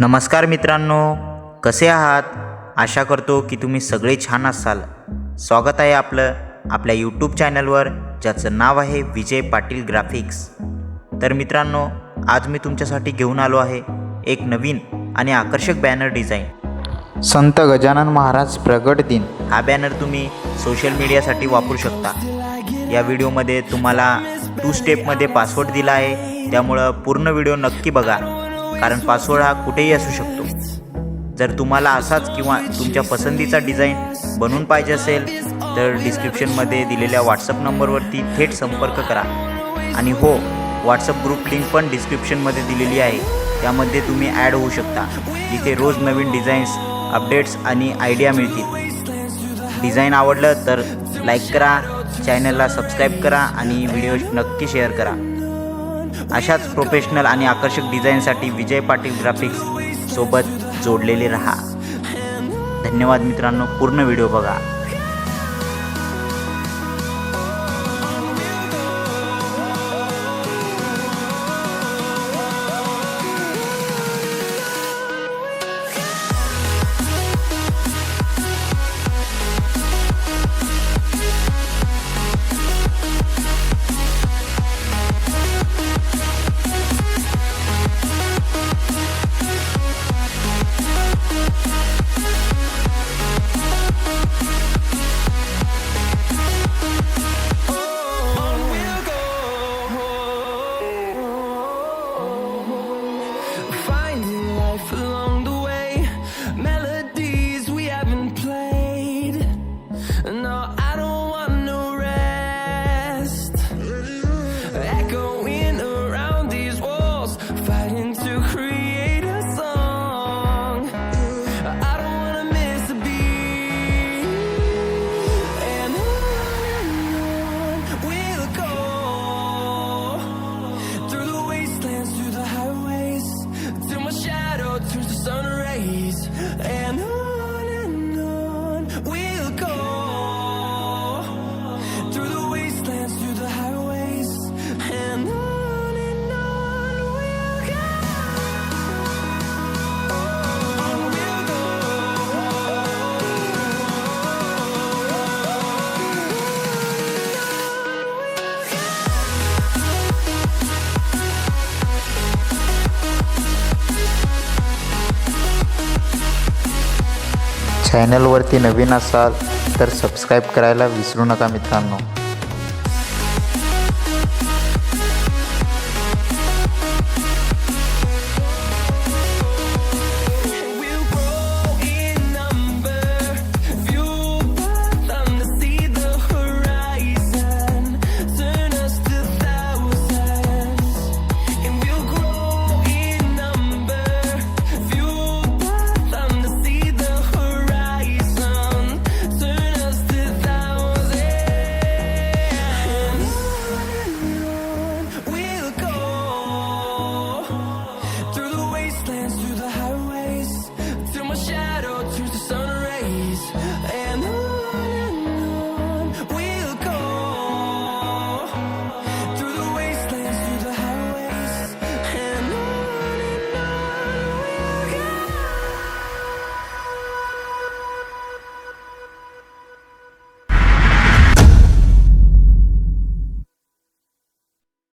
नमस्कार मित्रांनो, कसे आहात? आशा करतो की तुम्ही सगळे छान असाल। स्वागत आहे आपल्या यूट्यूब चॅनलवर, ज्याचं नाव आहे विजय पाटील ग्राफिक्स। तर मित्रांनो, आज मी तुमच्यासाठी घेऊन आलो आहे एक नवीन आणि आकर्षक बॅनर डिझाईन। संत गजानन महाराज प्रगट दिन हा बॅनर तुम्ही सोशल मीडियासाठी वापरू शकता। या व्हिडिओमध्ये तुम्हाला 2 स्टेपमध्ये पासवर्ड दिला आहे, त्यामुळे पूर्ण व्हिडिओ नक्की बघा, कारण पासवर्ड हा कुठेही असू शकतो। जर तुम्हाला असाच किंवा तुमच्या पसंतीचा डिझाईन बनवून पाहिजे असेल तर डिस्क्रिप्शनमध्ये दिलेल्या व्हॉट्सअप नंबरवरती थेट संपर्क करा। आणि हो, व्हॉट्सअप ग्रुप लिंक पण डिस्क्रिप्शनमध्ये दिलेली आहे, त्यामध्ये तुम्ही ॲड होऊ शकता, जिथे रोज नवीन डिझाईन्स, अपडेट्स आणि आयडिया मिळतील। डिझाईन आवडलं तर लाईक करा, चॅनलला सबस्क्राईब करा आणि व्हिडिओ नक्की शेअर करा। अशाच प्रोफेशनल आणि आकर्षक डिझाईनसाठी विजय पाटील ग्राफिक्स सोबत जोडलेले रहा। धन्यवाद मित्रांनो, पूर्ण व्हिडिओ बघा। Along the way, melodies we haven't played. No, I don't want no rest. Echoing around these walls, fighting to create a song. I don't wanna miss a beat. And on we'll go, through the wastelands, through the highways, till my shadow turns to sun rays. And on we'll go, through the wastelands, through the highways. And on we'll go, on we'll go. चॅनलवरती नवीन असाल तर subscribe करायला विसरू नका मित्रांनो।